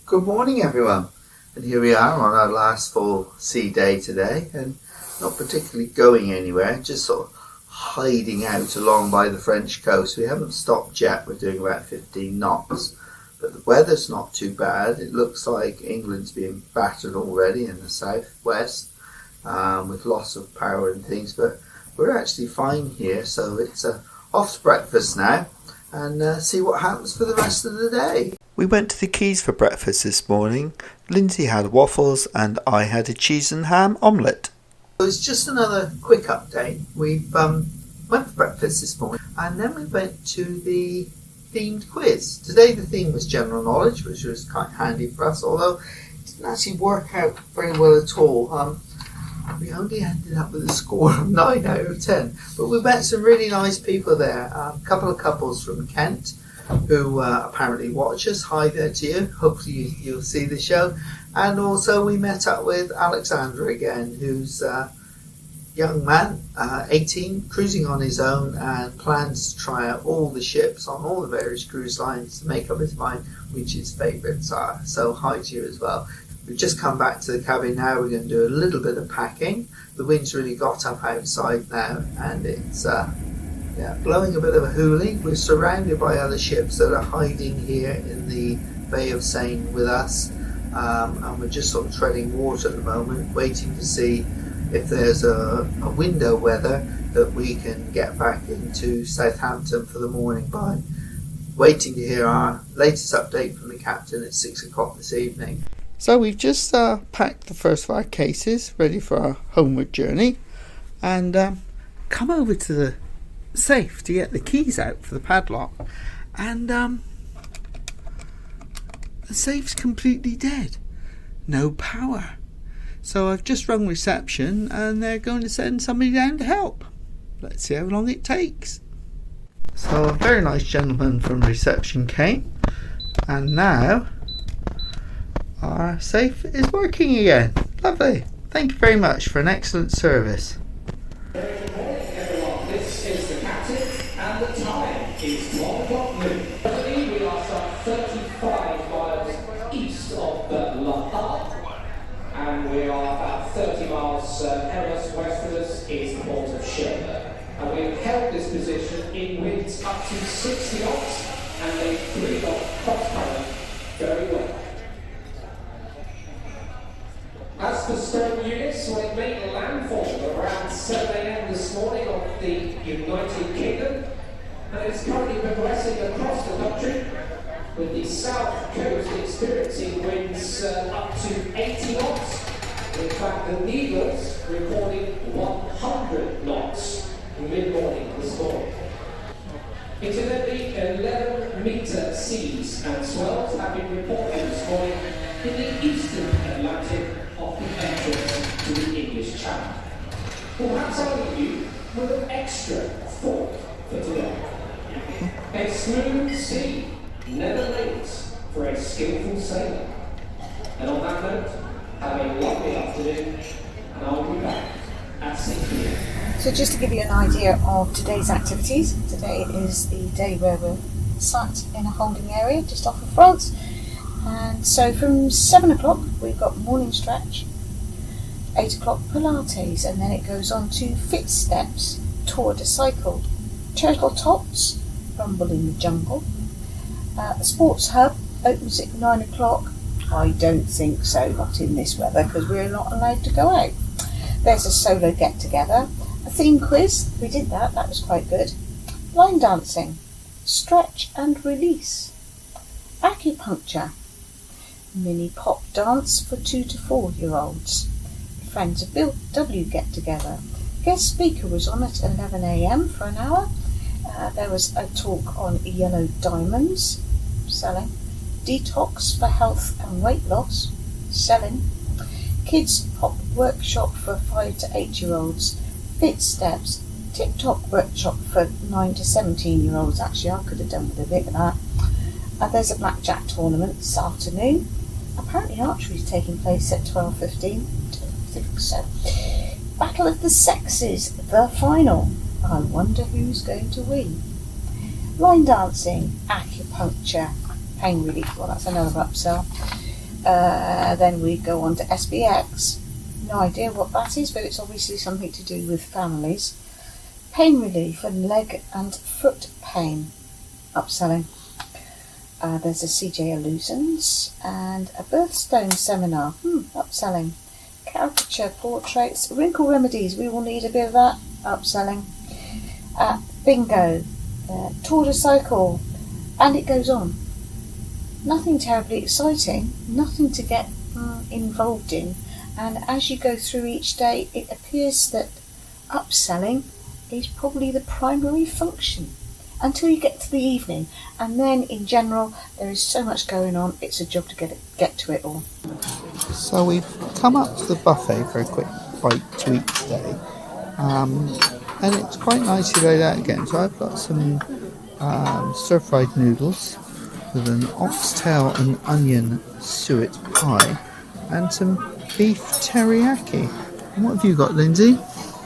Good morning, everyone. And here we are on our last full sea day today, and not particularly going anywhere, just sort of hiding out along by the French coast. We haven't stopped yet. We're doing about 15 knots, but the weather's not too bad. It looks like England's being battered already in the southwest with loss of power and things, but we're actually fine here. So it's off to breakfast now and see what happens for the rest of the day. We went to the Quays for breakfast this morning. Lindsey had waffles and I had a cheese and ham omelette. It was just another quick update. We went for breakfast this morning and then we went to the themed quiz. Today the theme was general knowledge, which was quite handy for us, although it didn't actually work out very well at all. We only ended up with a score of 9 out of 10, but we met some really nice people there. A couple of couples from Kent who apparently watch us. Hi there to you. Hopefully you'll see the show. And also we met up with Alexander again, who's a young man, 18, cruising on his own and plans to try out all the ships on all the various cruise lines to make up his mind which his favourites are. So hi to you as well. We've just come back to the cabin now. We're going to do a little bit of packing. The wind's really got up outside now and it's blowing a bit of a hoolie. We're surrounded by other ships that are hiding here in the Bay of Seine with us, and we're just sort of treading water at the moment, waiting to see if there's a window weather that we can get back into Southampton for the morning by. Waiting to hear our latest update from the captain at 6 o'clock this evening. So we've just packed the first of our cases, ready for our homeward journey, and come over to the safe to get the keys out for the padlock, and the safe's completely dead, no power. So I've just rung reception and they're going to send somebody down to help. Let's see how long it takes. So a very nice gentleman from reception came, and now our safe is working again. Lovely. Thank you very much for an excellent service. And the time is 12 o'clock noon. Currently we are some 35 miles east of La Havre, and we are about 30 miles east west of us is the port of Cherbourg. And we have held this position in winds up to 60 knots, and they've really got cross current very well. As for Storm Eunice, when it made landfall around 7 a.m. this morning off the United Kingdom, and it's currently progressing across the country, with the south coast experiencing winds up to 80 knots. In fact, the Needles recording 100 knots mid-morning this morning. Incidentally, 11-metre seas and swells have been reported this morning in the eastern Atlantic off the entrance to the English Channel. Perhaps I'll leave you with an extra thought for today. A smooth sea never waits for a skillful sailor. And on that note, have a lovely afternoon, and I'll be back at 6 p.m. So just to give you an idea of today's activities, today is the day where we're sat in a holding area just off of France. And so from 7 o'clock we've got morning stretch, 8 o'clock Pilates, and then it goes on to Fit Steps, Tour de Cycle, Turtle Tots, Rumble in the Jungle. The Sports Hub opens at 9 o'clock. I don't think so, not in this weather, because we're not allowed to go out. There's a solo get-together, a theme quiz, we did that was quite good. Line dancing, stretch and release, acupuncture, mini pop dance for 2 to 4 year olds, Friends of Bill W get-together. Guest speaker was on at 11 a.m. for an hour. There was a talk on yellow diamonds, selling, detox for health and weight loss, selling, kids pop workshop for 5 to 8 year olds, Fit Steps, TikTok workshop for 9 to 17 year olds. Actually, I could have done with a bit of that. There's a blackjack tournament this afternoon. Apparently archery is taking place at 12:15. I think so. Battle of the Sexes, the final. I wonder who's going to win. Line dancing, acupuncture, pain relief. Well, that's another upsell. Then we go on to SBX. No idea what that is, but it's obviously something to do with families. Pain relief and leg and foot pain, upselling. There's a CJ Illusions and a birthstone seminar, upselling. Caricature portraits, wrinkle remedies, we will need a bit of that, upselling. Bingo, tour de cycle, and it goes on. Nothing terribly exciting, nothing to get involved in, and as you go through each day it appears that upselling is probably the primary function until you get to the evening, and then in general there is so much going on, it's a job to get to it all. So we've come up to the buffet for a quick bite to eat today, and it's quite nicely laid out again. So I've got some stir-fried noodles with an oxtail and onion suet pie and some beef teriyaki. And what have you got, Lindsay?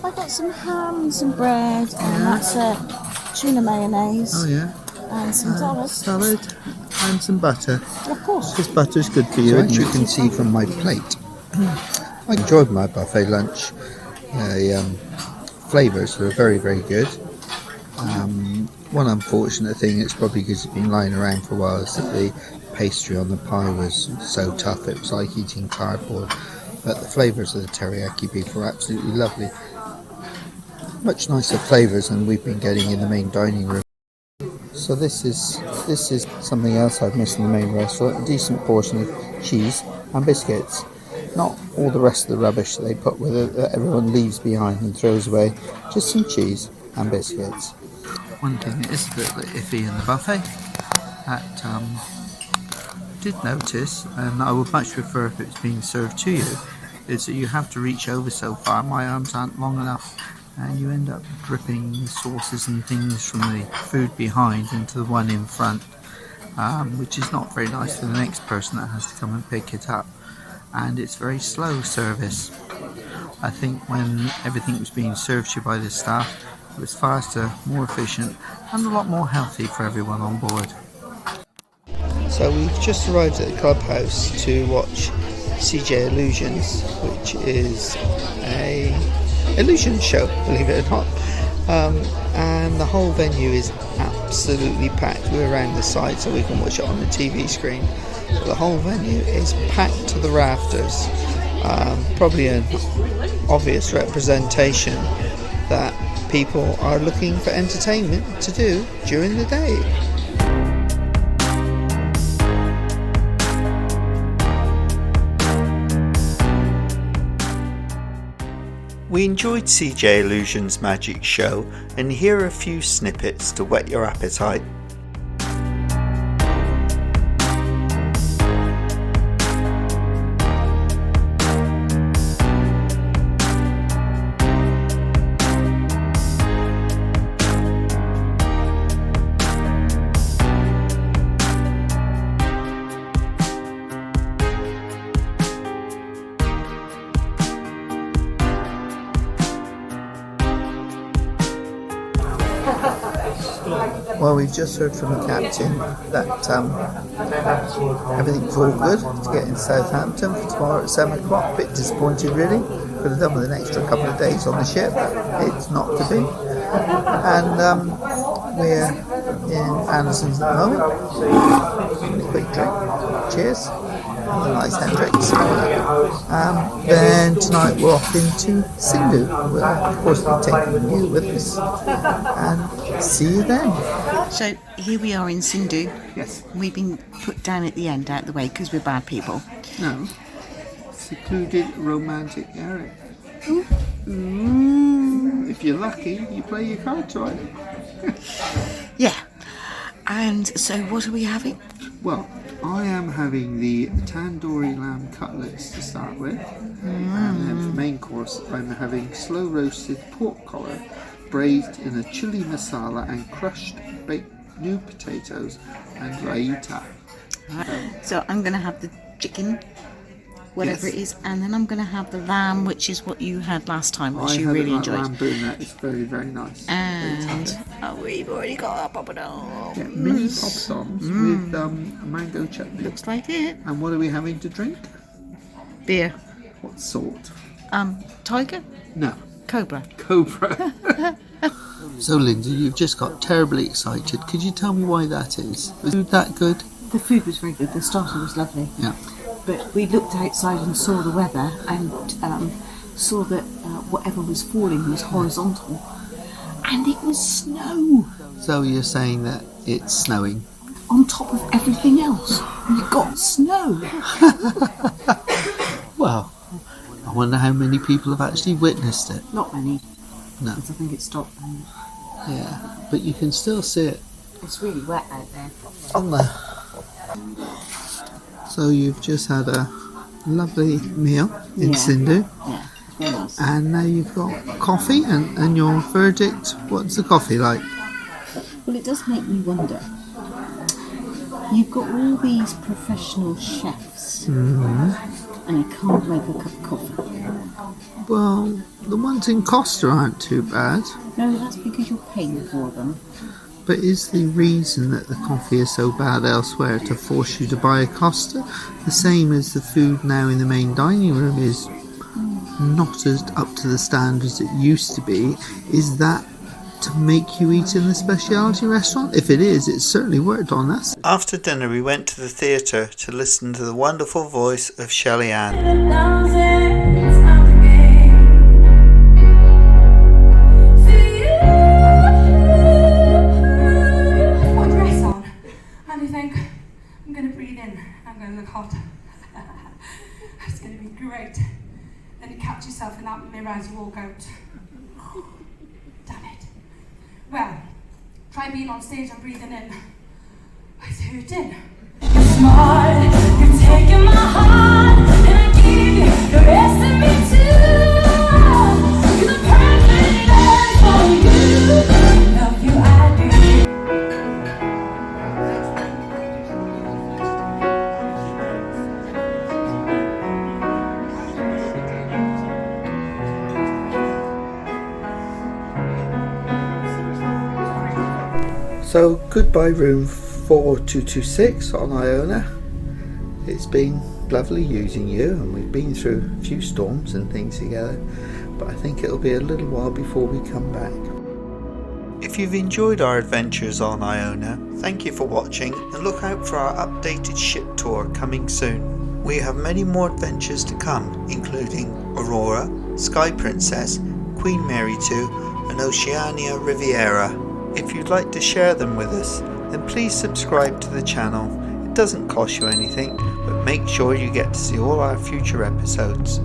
I've got some ham and some bread, and that's tuna mayonnaise. Oh yeah. And some salad and some butter. Of course. Because butter's good for you. So as you can see from my plate, I enjoyed my buffet lunch. Flavours were very, very good. One unfortunate thing, it's probably because it's been lying around for a while, is that the pastry on the pie was so tough it was like eating cardboard. But the flavours of the teriyaki beef were absolutely lovely. Much nicer flavours than we've been getting in the main dining room. So this is something else I've missed in the main restaurant, a decent portion of cheese and biscuits. Not all the rest of the rubbish that they put with it that everyone leaves behind and throws away, just some cheese and biscuits. One thing that is a bit iffy in the buffet that I did notice, and I would much prefer if it's being served to you, is that you have to reach over so far. My arms aren't long enough, and you end up dripping the sauces and things from the food behind into the one in front, which is not very nice for the next person that has to come and pick it up. And it's very slow service. I think when everything was being served to you by the staff, it was faster, more efficient, and a lot more healthy for everyone on board. So we've just arrived at the clubhouse to watch CJ Illusions, which is a illusion show, believe it or not. And the whole venue is absolutely packed. We're around the side so we can watch it on the TV screen. But the whole venue is packed to the rafters. Probably an obvious representation that people are looking for entertainment to do during the day. We enjoyed CJ Illusions' magic show, and here are a few snippets to whet your appetite. Well, we've just heard from the captain that everything's all good to get in Southampton for tomorrow at 7 o'clock. A bit disappointed really, could have done with an extra couple of days on the ship, but it's not to be. And we're in Anderson's at the moment. A quick drink. Cheers. And a nice Hendrix. Then tonight we're off into Sindhu. We'll of course be taking you with us. And see you then. So here we are in Sindhu. Yes. We've been put down at the end, out the way, because we're bad people. No. Secluded romantic area. If you're lucky, you play your cards right. Yeah. And so what are we having? Well, I am having the tandoori lamb cutlets to start with. And then for main course, I'm having slow roasted pork collar, braised in a chili masala and crushed baked new potatoes and raita. Right. So I'm going to have the chicken whatever Yes. it is, and then I'm going to have the lamb, which is what you had last time, which I you had really it like enjoyed. lamb brunette. It's very, very nice. And we've already got a poppadom. Yeah, mini poppadoms with mango chutney. Looks like it. And what are we having to drink? Beer. What sort? Tiger? No, Cobra. Cobra. So Lindsay, you've just got terribly excited. Could you tell me why that is? Was it that good? The food was very good. The starter was lovely. Yeah. But we looked outside and saw the weather and saw that whatever was falling was horizontal. And it was snow So you're saying that it's snowing? on top of everything else. We got snow. Well, I wonder how many people have actually witnessed it. Not many. No. Because I think it stopped. And Yeah, but you can still see it it's really wet out there. on there. So you've just had a lovely meal in Yeah. Sindhu, Yeah, it's very nice. and now you've got coffee, and your verdict, what's the coffee like? Well, it does make me wonder. You've got all these professional chefs, and you can't make a cup of coffee. Well, the ones in Costa aren't too bad, No, that's because you're paying for them. but is the reason that the coffee is so bad elsewhere to force you to buy a Costa? The same as the food now in the main dining room is not as up to the standards it used to be. Is that to make you eat in the specialty restaurant? If it is, it's certainly worked on us. After dinner we went to the theatre to listen to the wonderful voice of Shelley Ann. Put a dress on and you think, I'm going to breathe in, I'm going to look hot. It's going to be great. Then you catch yourself in that mirror as you walk out. Damn it. Well, try being on stage and breathing in. It's hurting. You're smart, you've taken my heart, and I give you the rest of me too. You're the perfect man for you. Love you, I do. So goodbye room 4226 on Iona. It's been lovely using you, and we've been through a few storms and things together, but I think it'll be a little while before we come back. If you've enjoyed our adventures on Iona, thank you for watching, and look out for our updated ship tour coming soon. We have many more adventures to come, including Aurora, Sky Princess, Queen Mary 2 and Oceania Riviera. If you'd like to share them with us, then please subscribe to the channel. It doesn't cost you anything, but make sure you get to see all our future episodes.